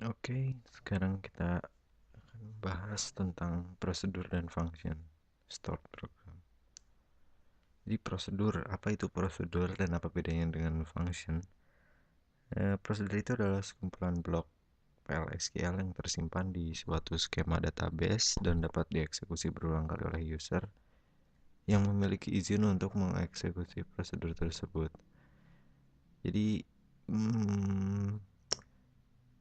Oke, sekarang kita akan bahas tentang prosedur dan function stored program. Jadi prosedur, apa itu prosedur dan apa bedanya dengan function? Prosedur itu adalah sekumpulan blok PL/SQL yang tersimpan di suatu skema database dan dapat dieksekusi berulang kali oleh user yang memiliki izin untuk mengeksekusi prosedur tersebut. Jadi,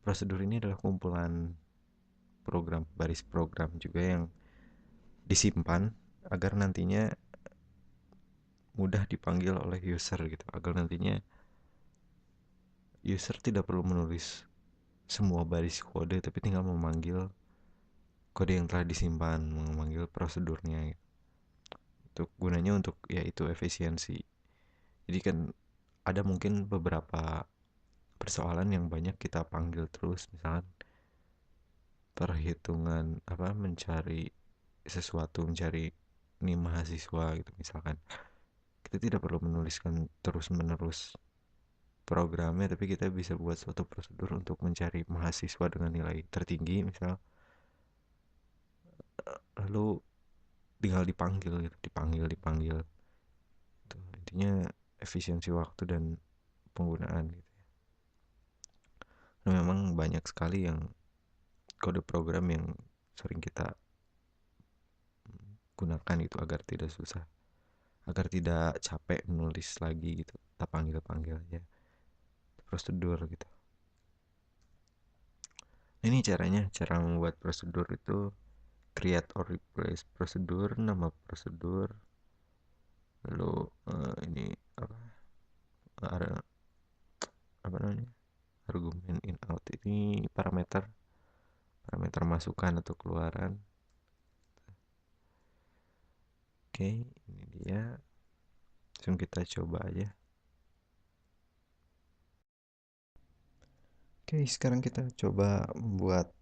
prosedur ini adalah kumpulan program, baris program juga yang disimpan agar nantinya mudah dipanggil oleh user gitu, agar nantinya user tidak perlu menulis semua baris kode tapi tinggal memanggil kode yang telah disimpan, memanggil prosedurnya gitu. Untuk gunanya untuk yaitu efisiensi. Jadi kan ada mungkin beberapa persoalan yang banyak kita panggil terus, misalkan perhitungan apa mencari sesuatu, mencari ini mahasiswa gitu misalkan. Kita tidak perlu menuliskan terus-menerus programnya, tapi kita bisa buat suatu prosedur untuk mencari mahasiswa dengan nilai tertinggi misal, lalu tinggal dipanggil gitu, dipanggil dipanggil gitu. Intinya efisiensi waktu dan penggunaan gitu. Nah, memang banyak sekali yang kode program yang sering kita gunakan itu agar tidak susah, agar tidak capek menulis lagi gitu, kita panggil panggil aja prosedur gitu. Nah, ini caranya, cara membuat prosedur itu create or replace prosedur, nama prosedur, lalu ini apa, ada apa namanya, argumen in out, ini parameter parameter masukan atau keluaran. Oke, ini dia, langsung kita coba aja. Oke, sekarang kita coba membuat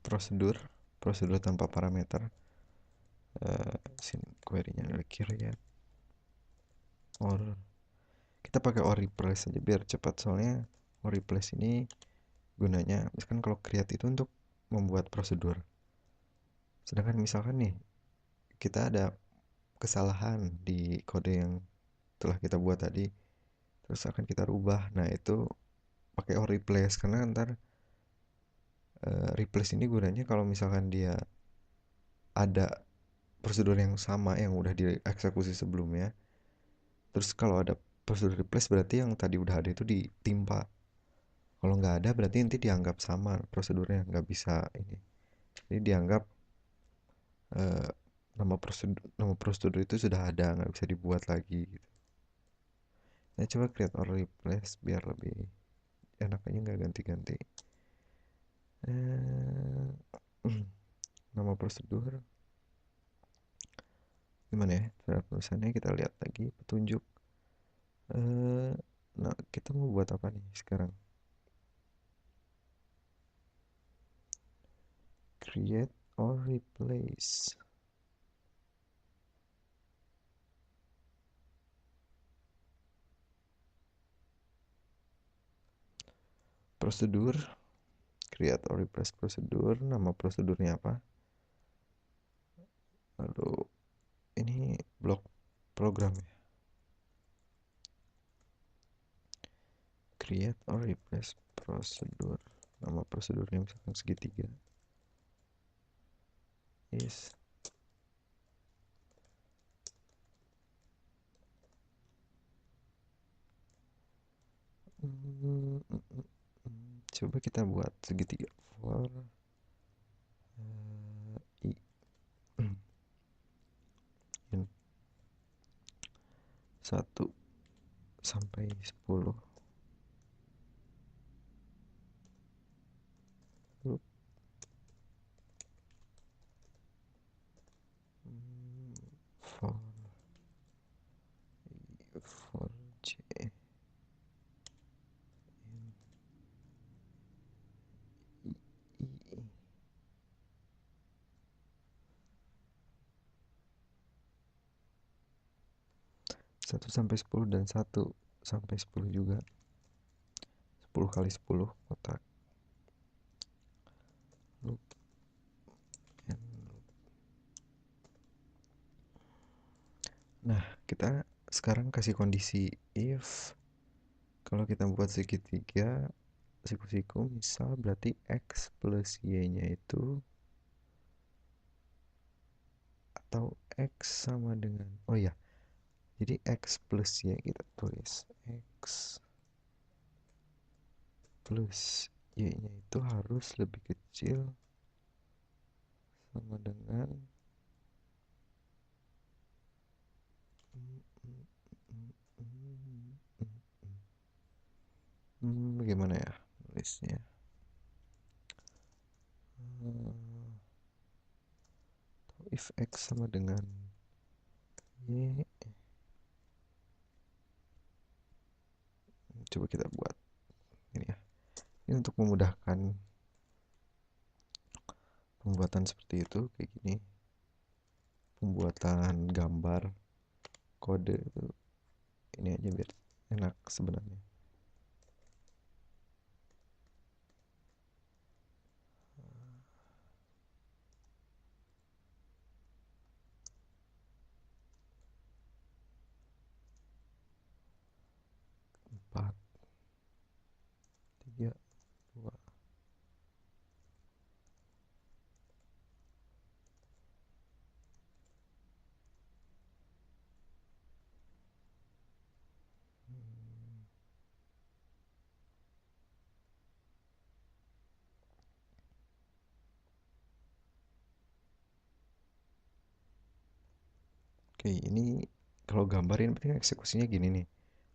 prosedur prosedur tanpa parameter. Sini query-nya adalah create or, kita pakai or replace aja biar cepat, soalnya or replace ini gunanya misalkan kalau create itu untuk membuat prosedur, sedangkan misalkan nih kita ada kesalahan di kode yang telah kita buat tadi terus akan kita rubah, nah itu pakai or replace, karena ntar replace ini gunanya kalau misalkan dia ada prosedur yang sama yang udah dieksekusi sebelumnya, terus kalau ada prosedur replace berarti yang tadi udah ada itu ditimpa, kalau nggak ada berarti nanti dianggap sama prosedurnya, nggak bisa ini, jadi dianggap eh, nama prosedur itu sudah ada, nggak bisa dibuat lagi gitu. Nah, coba create or replace biar lebih enak aja, nggak ganti-ganti. eh, Nama prosedur gimana ya cara tulisannya, kita lihat lagi petunjuk. eh nah, kita mau buat apa nih sekarang? Create or replace prosedur, create or replace prosedur, nama prosedurnya apa, lalu ini blok program ya, create or replace prosedur, nama prosedurnya misalkan segitiga is coba kita buat segitiga for i in 1 sampai 10. Lalu, for for j in i 1 sampai 10 dan 1 sampai 10 juga. 10 kali 10 kotak. Loop and loop. Nah, kita sekarang kasih kondisi if kalau kita buat segitiga siku-siku misal berarti x plus y-nya itu atau x sama dengan jadi x plus y kita tulis x plus y-nya itu harus lebih kecil sama dengan bagaimana ya nulisnya. If x sama dengan y, coba kita buat ini ya. Ini untuk memudahkan pembuatan seperti itu kayak gini. Pembuatan gambar kode itu ini aja biar enak sebenarnya. Empat, tiga, dua. Oke, ini kalau gambar ini berarti eksekusinya gini nih.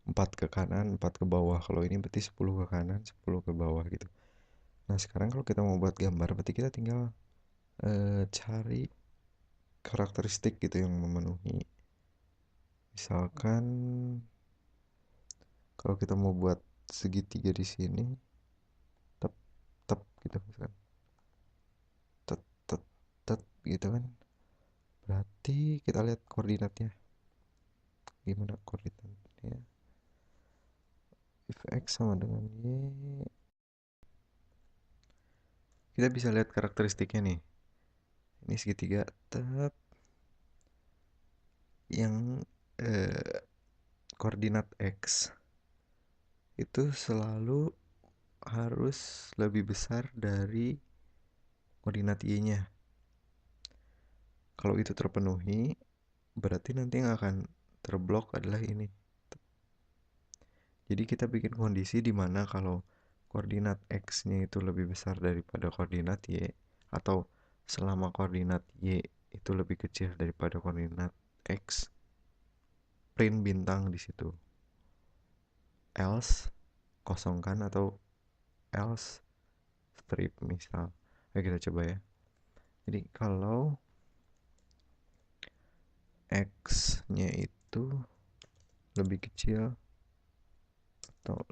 4 ke kanan, 4 ke bawah. Kalau ini berarti 10 ke kanan, 10 ke bawah gitu. Nah, sekarang kalau kita mau buat gambar berarti kita tinggal cari karakteristik gitu yang memenuhi. Misalkan kalau kita mau buat segitiga di sini, tep tep gitu misalkan. Tet tet tet gitu kan. Berarti kita lihat koordinatnya. Gimana koordinatnya? If x sama dengan y, kita bisa lihat karakteristiknya nih. Ini segitiga tet yang koordinat x itu selalu harus lebih besar dari koordinat y-nya. Kalau itu terpenuhi, berarti nanti yang akan terblok adalah ini. Jadi kita bikin kondisi di mana kalau koordinat x-nya itu lebih besar daripada koordinat y, atau selama koordinat y itu lebih kecil daripada koordinat x, print bintang di situ. Else kosongkan atau else strip misal. Ayo kita coba ya. Jadi kalau x-nya itu lebih kecil atau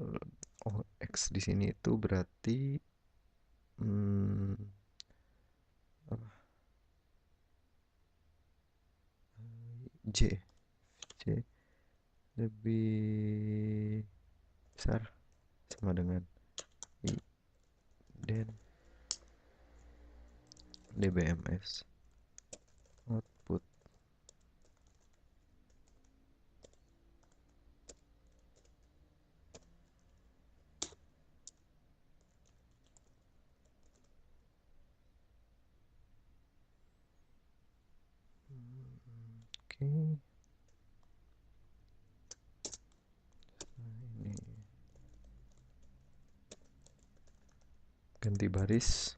x di sini itu berarti apa? J lebih besar sama dengan I dan DBMS output. Oke. Nah, ini ganti baris.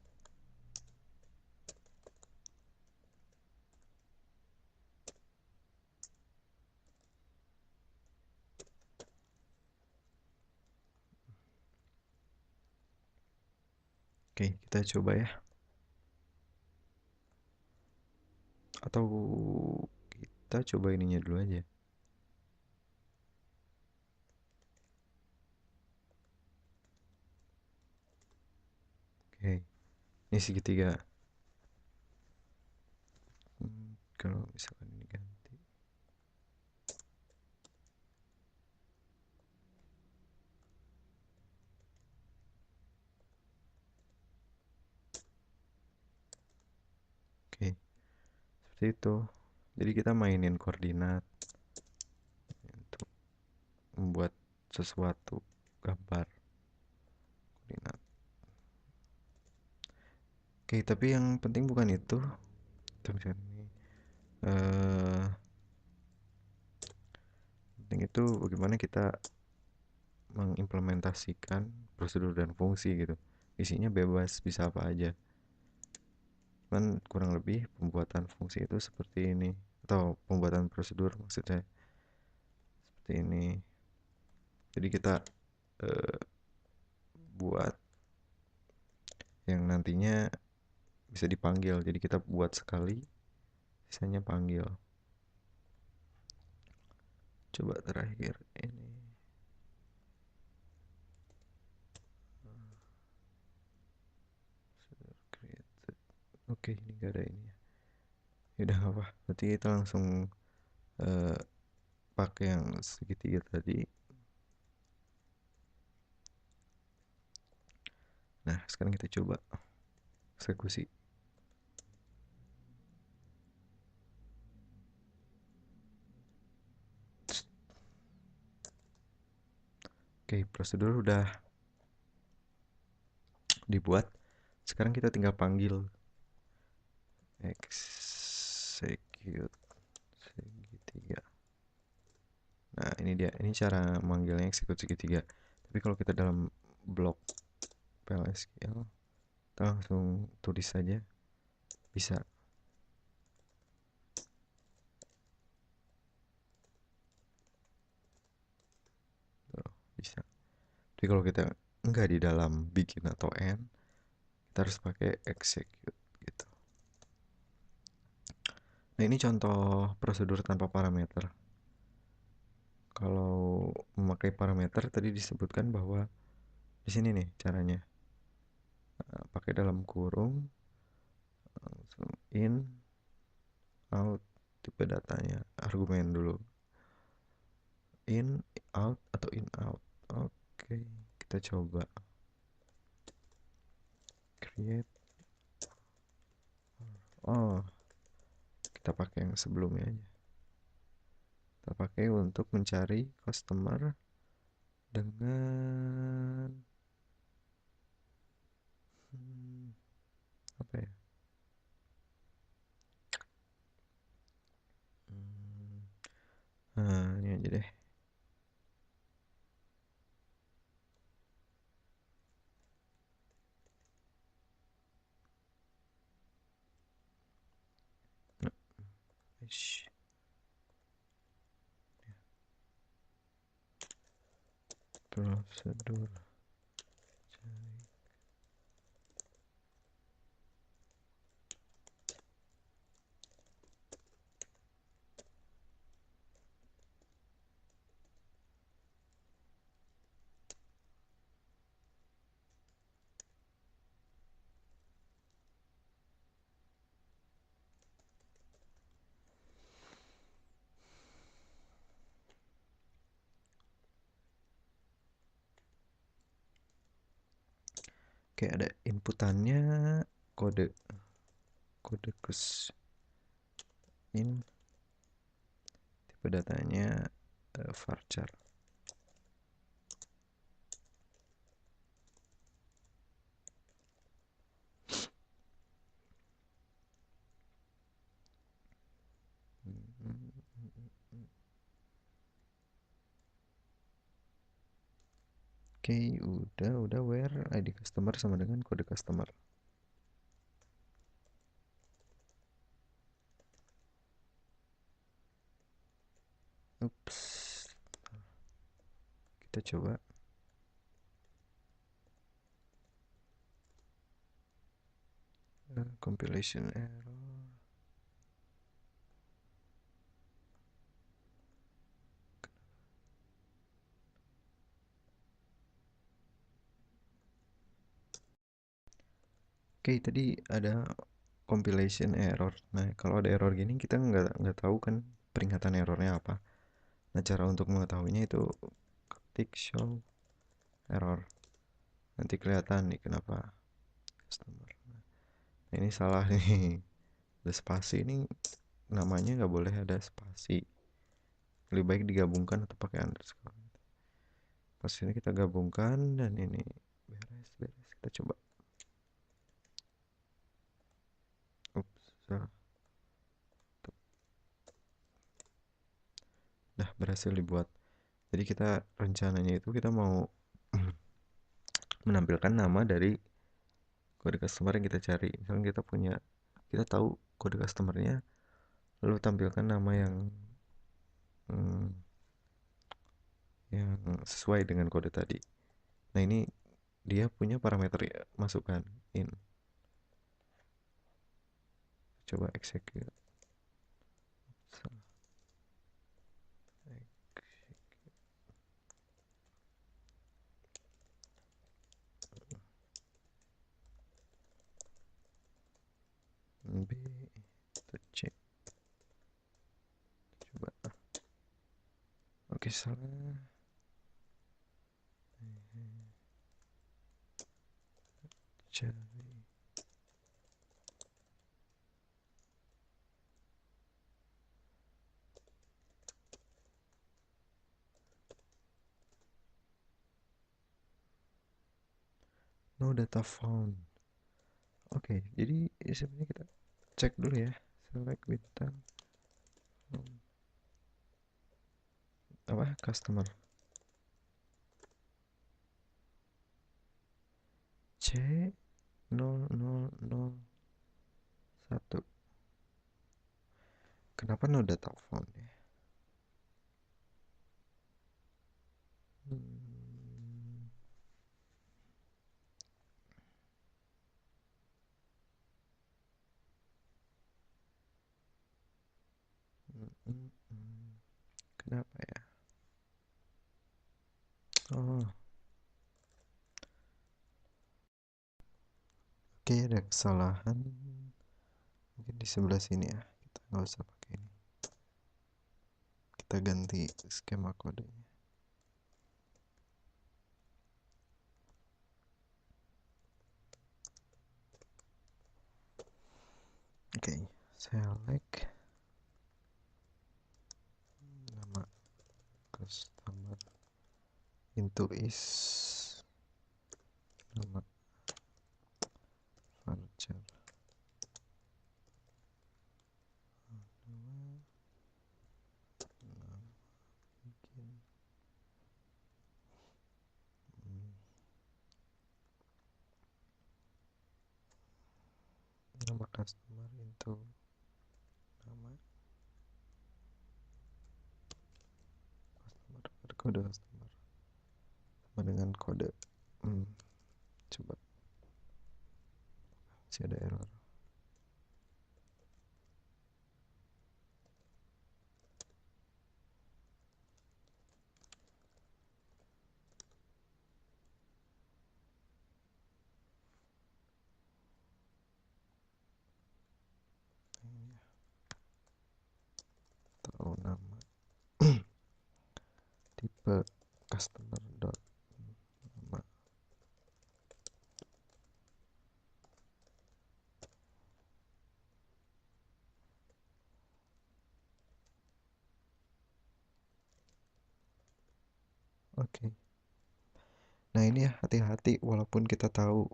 Oke, kita coba ya. Atau kita coba ininya dulu aja. Oke, ini segitiga. Kalau misalkan ini ganti. seperti itu. Jadi kita mainin koordinat untuk membuat sesuatu gambar koordinat. Oke, tapi yang penting bukan itu. Eh, penting itu bagaimana kita mengimplementasikan prosedur dan fungsi gitu. Isinya bebas, bisa apa aja. Cuman kurang lebih pembuatan fungsi itu seperti ini. Atau pembuatan prosedur maksudnya seperti ini. Jadi kita eh, buat yang nantinya bisa dipanggil. Jadi kita buat sekali, sisanya panggil. Coba terakhir ini. Oke, ini gak ada ini. Ya udah apa? Berarti kita langsung eh, pakai yang segitiga tadi. Nah, sekarang kita coba eksekusi. Oke, prosedur udah dibuat. Sekarang kita tinggal panggil execute segitiga. Nah, ini dia. Ini cara manggilnya execute segitiga. Tapi kalau kita dalam blok PLSQL, kita langsung tulis saja. Bisa. Tuh, bisa. Tapi kalau kita enggak di dalam begin atau end, kita harus pakai execute gitu. Nah, ini contoh prosedur tanpa parameter. Kalau memakai parameter tadi disebutkan bahwa di sini nih caranya. Pakai dalam kurung, langsung in, out, tipe datanya, argumen dulu. In, out, atau in, out. Oke, kita coba. Create. Oh, kita pakai yang sebelumnya aja. Kita pakai untuk mencari customer dengan apa ya? Nah, ini aja deh. Nah, prosedur. Oke, ada inputannya kode kus in, tipe datanya varchar. Oke, udah where ID customer sama dengan kode customer. Ups. Kita coba. Compilation error. Oke, tadi ada compilation error. Nah, kalau ada error gini kita nggak tahu kan peringatan errornya apa. Nah, cara untuk mengetahuinya itu ketik show error. Nanti kelihatan nih kenapa customer. Nah, ini salah nih. Ada spasi ini namanya nggak boleh ada spasi, lebih baik digabungkan atau pakai underscore. Pas ini kita gabungkan dan ini beres. Kita coba. Ups, salah. Nah, berhasil dibuat. Jadi kita rencananya itu kita mau menampilkan nama dari kode customer yang kita cari. Misalnya kita tahu kode customernya, lalu tampilkan nama hmm, yang sesuai dengan kode tadi. Nah, ini dia punya parameter ya, masukkan in. Coba execute. B atau C. Coba. Oke, salah. Cari. No data found. Oke, jadi sebenarnya kita cek dulu ya. Select bintang apa customer C0001. Kenapa no data found ya? Hmm, Kenapa ya? Oh, oke, ada kesalahan. Mungkin di sebelah sini ya. Kita nggak usah pakai ini. Kita ganti skema kodenya. Oke, select nama customer into is nama voucher. Nama customer into nama customer, kode customer sama dengan kode. Coba, masih ada error. Tahu nama tipe customer dot nama. Oke. Nah, ini ya, hati-hati walaupun kita tahu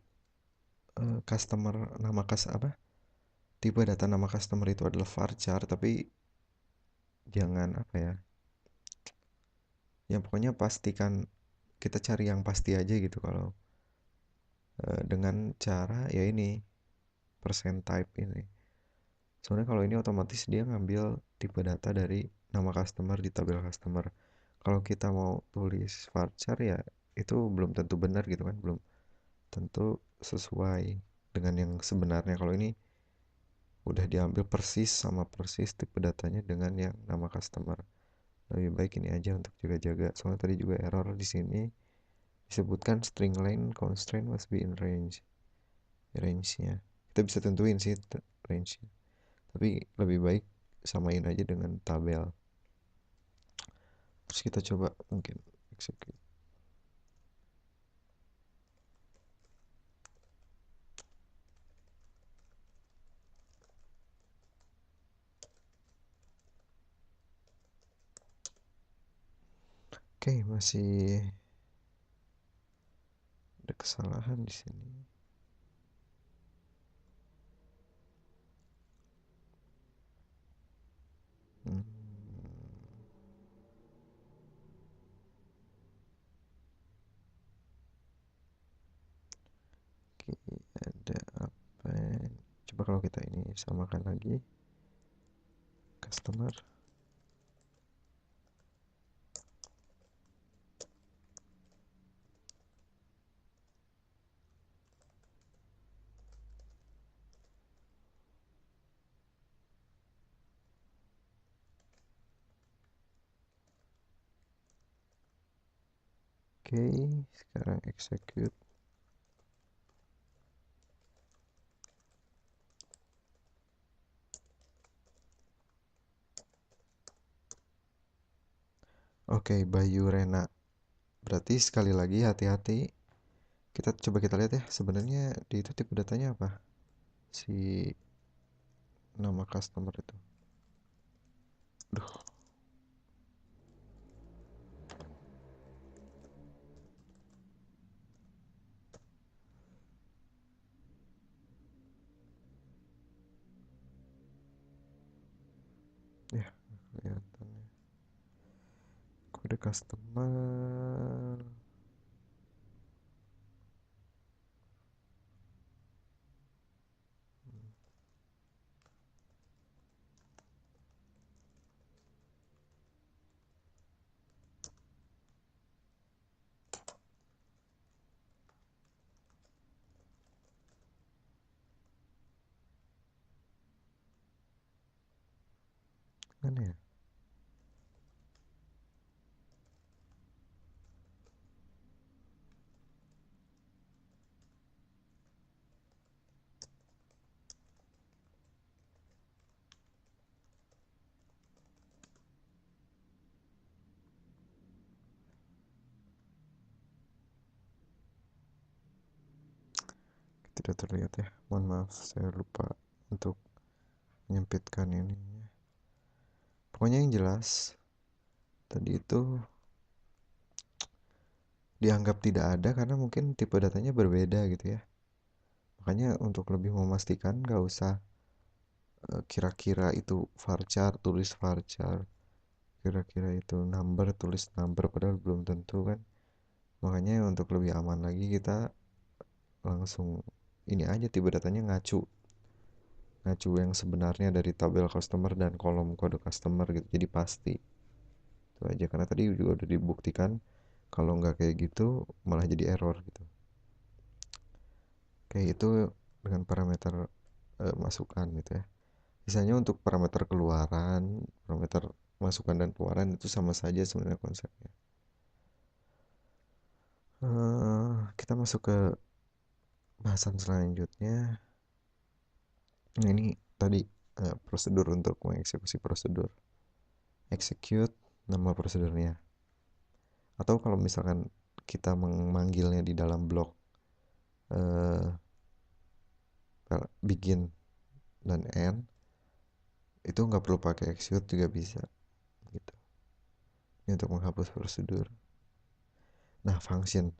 customer nama apa? Tipe data nama customer itu adalah varchar, tapi jangan apa ya? Ya pokoknya pastikan kita cari yang pasti aja gitu kalau dengan cara ya ini percent type ini. Soalnya kalau ini otomatis dia ngambil tipe data dari nama customer di tabel customer. Kalau kita mau tulis varchar ya itu belum tentu benar gitu kan, belum tentu sesuai dengan yang sebenarnya. Kalau ini udah diambil persis sama persis tipe datanya dengan yang nama customer. Lebih baik ini aja untuk jaga-jaga. Soalnya tadi juga error di sini disebutkan string length constraint must be in range-nya. Kita bisa tentuin sih range-nya. Tapi lebih baik samain aja dengan tabel. Terus kita coba mungkin execute. Oke, masih ada kesalahan di sini. Hmm, oke, ada apa? Coba kalau kita ini samakan lagi, customer. Oke, sekarang execute. Oke, Bayu Rena. Berarti sekali lagi hati-hati. Kita lihat ya, sebenarnya di itu tipe datanya apa? Si nama customer itu. Duh, ya kelihatannya. Kode customer. Mana ya? Tidak terlihat ya. Mohon maaf, saya lupa untuk menyempitkan ini. Pokoknya yang jelas, tadi itu dianggap tidak ada karena mungkin tipe datanya berbeda gitu ya. Makanya untuk lebih memastikan nggak usah kira-kira itu varchar tulis varchar, kira-kira itu number tulis number, padahal belum tentu kan. Makanya untuk lebih aman lagi kita langsung ini aja, tipe datanya ngacu ngacu yang sebenarnya dari tabel customer dan kolom kode customer gitu, jadi pasti itu aja. Karena tadi juga udah dibuktikan kalau nggak kayak gitu malah jadi error gitu. Kayak itu dengan parameter masukan gitu ya. Misalnya untuk parameter keluaran, parameter masukan dan keluaran itu sama saja sebenarnya konsepnya. Kita masuk ke bahasan selanjutnya. Nah, ini tadi prosedur untuk mengeksekusi prosedur. Execute nama prosedurnya. Atau kalau misalkan kita memanggilnya di dalam blok eh, begin dan end, itu nggak perlu pakai execute juga bisa gitu. Ini untuk menghapus prosedur. Nah, function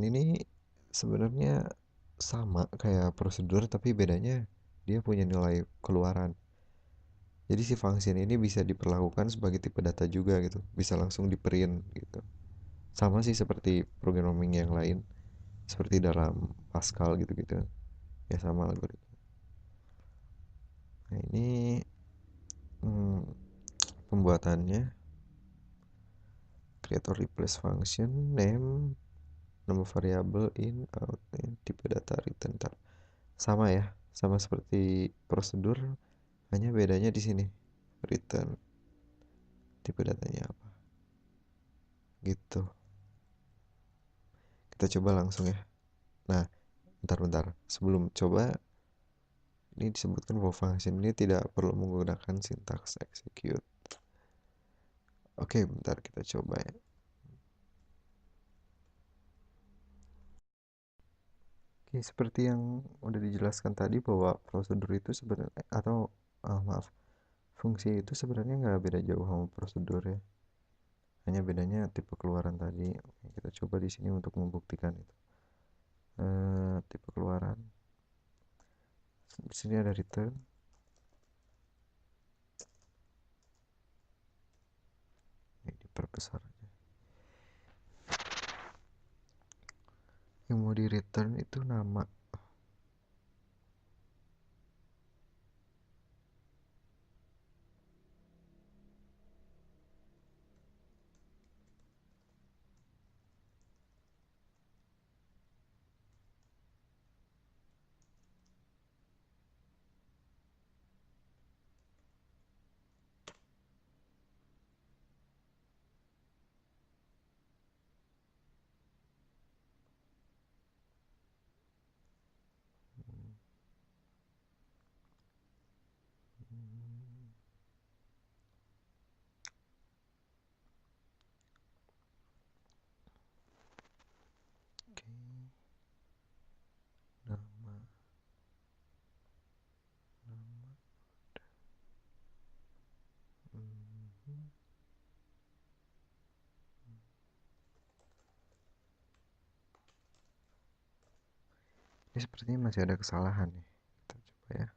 ini sebenarnya sama kayak prosedur, tapi bedanya dia punya nilai keluaran. Jadi si function ini bisa diperlakukan sebagai tipe data juga gitu, bisa langsung di print gitu. Sama sih seperti programming yang lain, seperti dalam Pascal gitu-gitu, ya sama algoritma. Nah ini hmm, pembuatannya, create or replace function name, nama variabel in out in, tipe data return tar. Sama ya, sama seperti prosedur, hanya bedanya di sini return tipe datanya apa gitu. Kita coba langsung ya. Nah, bentar-bentar sebelum coba, ini disebutkan bahwa function ini tidak perlu menggunakan sintaks execute. Oke, bentar kita coba ya. Oke, seperti yang udah dijelaskan tadi bahwa prosedur itu sebenarnya, atau maaf, fungsi itu sebenarnya nggak beda jauh sama prosedur ya. Hanya bedanya tipe keluaran tadi. Kita coba di sini untuk membuktikan itu. Tipe keluaran. Di sini ada return. Ini diperbesar aja. Yang mau di return itu nama. Oke, nama. Ini sepertinya masih ada kesalahan nih. Kita coba ya.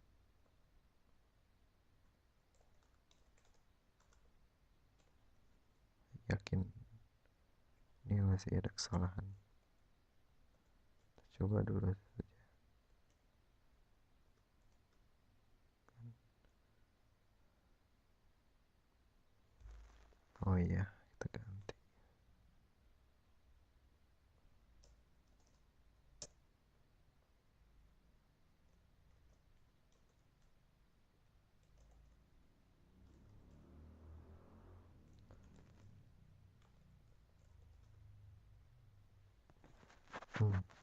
Yakin ini masih ada kesalahan. Kita coba dulu saja. Oh iya, kita ganti.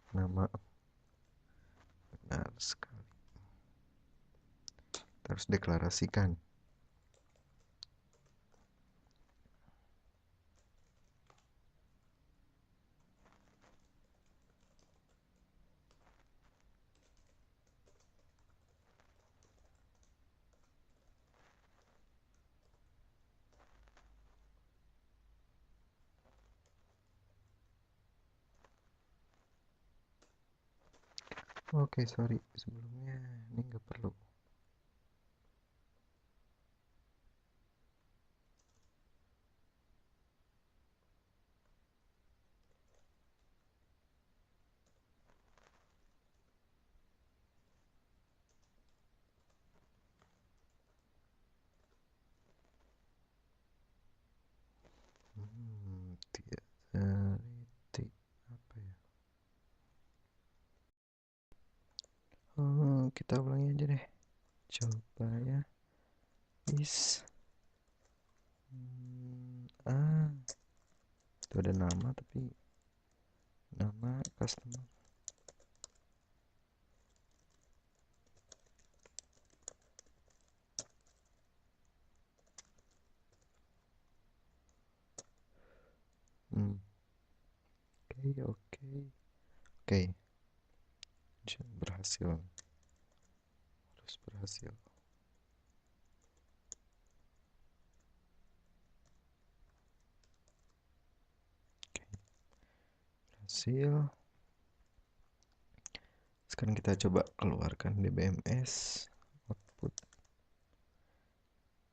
Nama benar sekali. Kita harus deklarasikan. Oke, sorry sebelumnya ini nggak perlu. Tidak teliti apa ya? Oh, kita ulangi aja deh. Coba ya. Is itu ada nama tapi nama customer. Oke, oke, oke. Berhasil. Harus berhasil. Oke. Berhasil. Sekarang kita coba keluarkan DBMS output.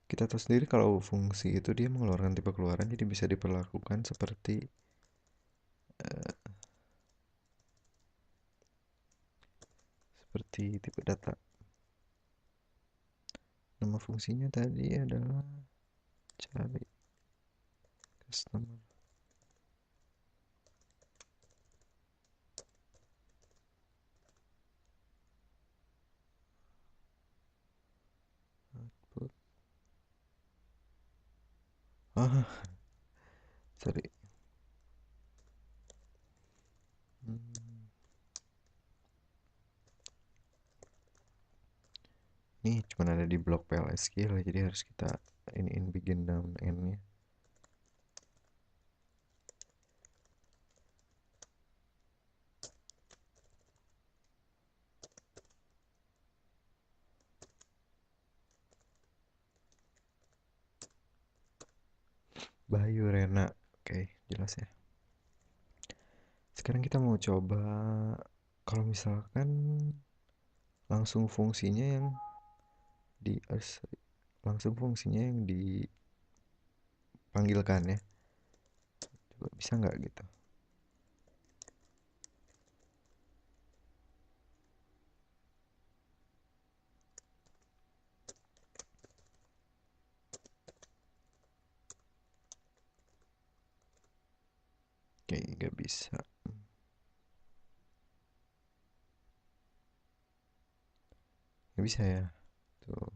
Kita tahu sendiri kalau fungsi itu dia mengeluarkan tipe keluaran, jadi bisa diperlakukan seperti tipe data. Nama fungsinya tadi adalah cari customer. Output. Sorry. Ini cuma ada di blok PLSQL, jadi harus kita in begin down end-nya. Bayu Rena. Oke, jelas ya. Sekarang kita mau coba kalau misalkan langsung fungsinya yang di langsung fungsinya yang dipanggilkan ya. Coba bisa nggak gitu? Oke, nggak bisa. Nggak bisa ya. Tuh.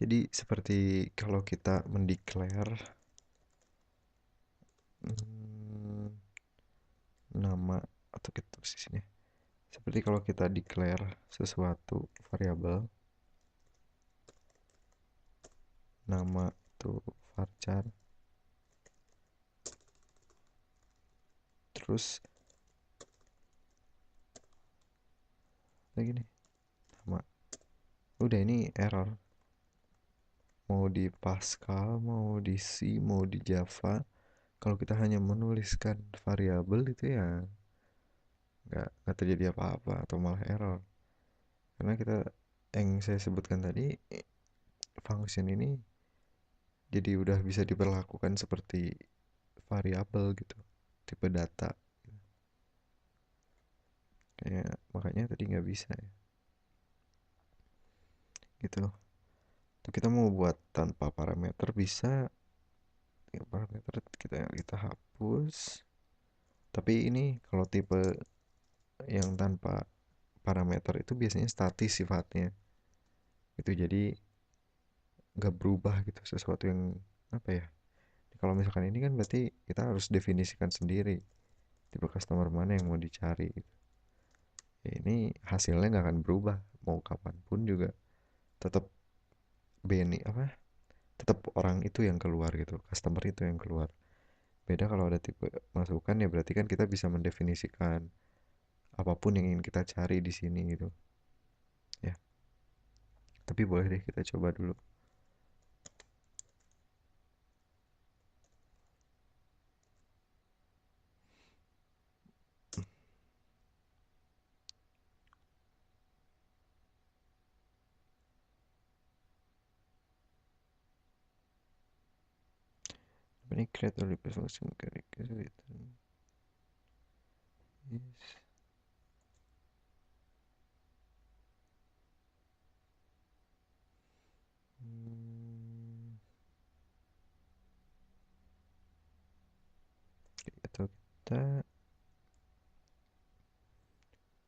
Jadi seperti kalau kita mendeklar hmm, nama atau kita tulis di sini. Seperti kalau kita declare sesuatu variabel nama tuh varchar, terus lagi nih nama. Udah ini error. Mau di Pascal, mau di C, mau di Java. Kalau kita hanya menuliskan variabel itu ya nggak terjadi apa-apa atau malah error. Karena kita yang saya sebutkan tadi function ini jadi udah bisa diperlakukan seperti variabel gitu, tipe data. Kayak makanya tadi nggak bisa ya. Gitu. Tuh kita mau buat tanpa parameter bisa. Ya, parameter kita hapus. Tapi ini kalau tipe yang tanpa parameter itu biasanya statis sifatnya. Itu jadi nggak berubah gitu, sesuatu yang apa ya. Kalau misalkan ini kan berarti kita harus definisikan sendiri tipe customer mana yang mau dicari gitu. Ya, ini hasilnya nggak akan berubah mau kapanpun juga, tetap BNI apa, tetap orang itu yang keluar gitu, customer itu yang keluar. Beda kalau ada tipe masukan ya berarti kan kita bisa mendefinisikan apapun yang ingin kita cari di sini gitu ya. Tapi boleh deh kita coba dulu. Ini create or replace function character return is hmm, atau kita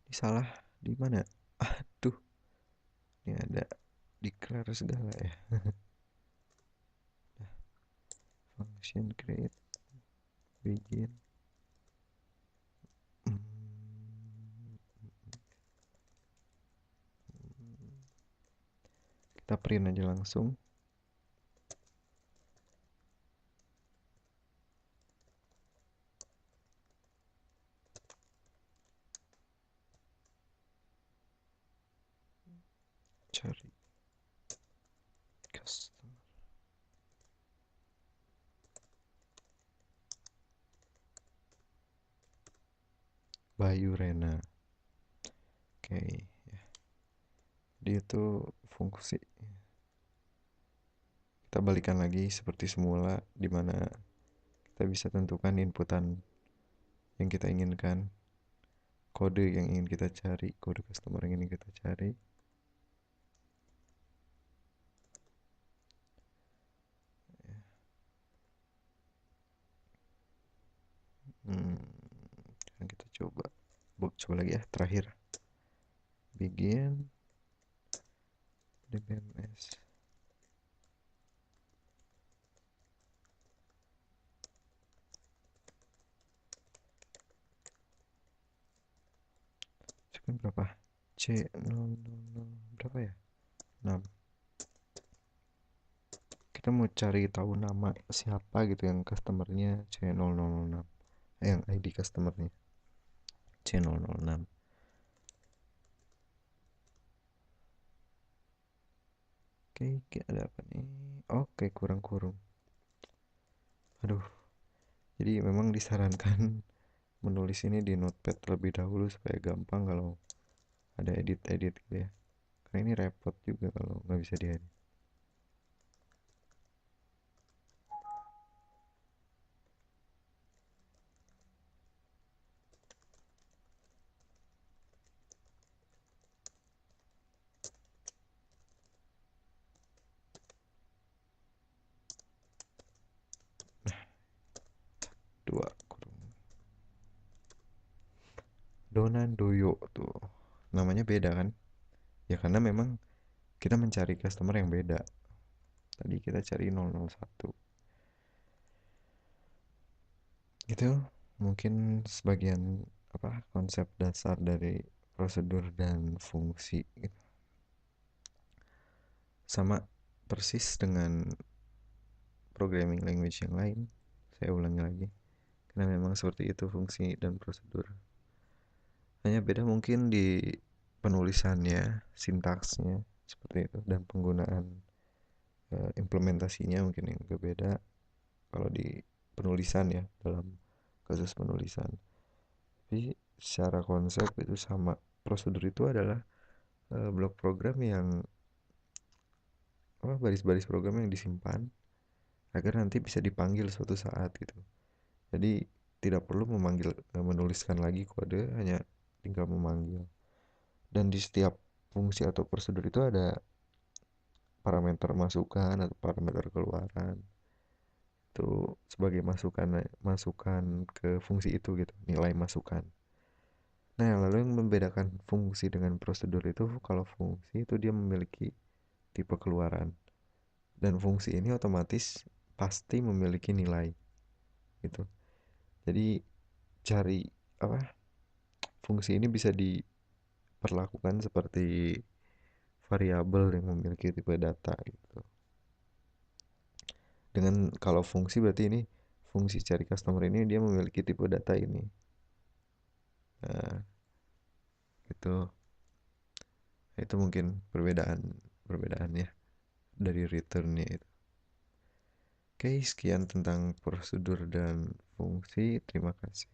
ini salah di mana. Aduh, ini ada declare segala ya. Function create begin. Hmm, kita print aja langsung. Cari customer Bayu Rena. Oke, ya. Dia tuh fungsi. Kita balikan lagi seperti semula di mana kita bisa tentukan inputan yang kita inginkan, kode yang ingin kita cari, kode customer yang ingin kita cari. Hmm, kita coba lagi ya, terakhir. Begin DBMS. Sekarang berapa? C000 berapa ya? 6. Kita mau cari tahu nama siapa gitu yang customernya C0006. Yang ID customernya C006. Oke, ada apa nih? Oke, kurang kurung. Aduh, jadi memang disarankan menulis ini di notepad terlebih dahulu supaya gampang kalau ada edit-edit gitu ya. Karena ini repot juga kalau nggak bisa diedit. Dua kurung. Donan Doyo tuh. Namanya beda kan? Ya karena memang kita mencari customer yang beda. Tadi kita cari 001. Itu mungkin sebagian apa konsep dasar dari prosedur dan fungsi gitu. Sama persis dengan programming language yang lain. Saya ulangi lagi. Karena memang seperti itu fungsi dan prosedur. Hanya beda mungkin di penulisannya, sintaksnya seperti itu dan penggunaan implementasinya mungkin yang berbeda kalau di penulisan ya dalam kasus penulisan. Tapi secara konsep itu sama. Prosedur itu adalah blok program yang apa baris-baris program yang disimpan agar nanti bisa dipanggil suatu saat gitu. Jadi tidak perlu menuliskan lagi kode, hanya tinggal memanggil. Dan di setiap fungsi atau prosedur itu ada parameter masukan atau parameter keluaran. Itu sebagai masukan masukan ke fungsi itu gitu, nilai masukan. Nah, lalu yang membedakan fungsi dengan prosedur itu kalau fungsi itu dia memiliki tipe keluaran dan fungsi ini otomatis pasti memiliki nilai gitu. Jadi cari apa fungsi ini bisa diperlakukan seperti variabel yang memiliki tipe data gitu. Dengan kalau fungsi berarti ini fungsi cari customer ini dia memiliki tipe data ini. Nah, itu itu mungkin perbedaannya dari returnnya itu. Oke, sekian tentang prosedur dan fungsi. Terima kasih.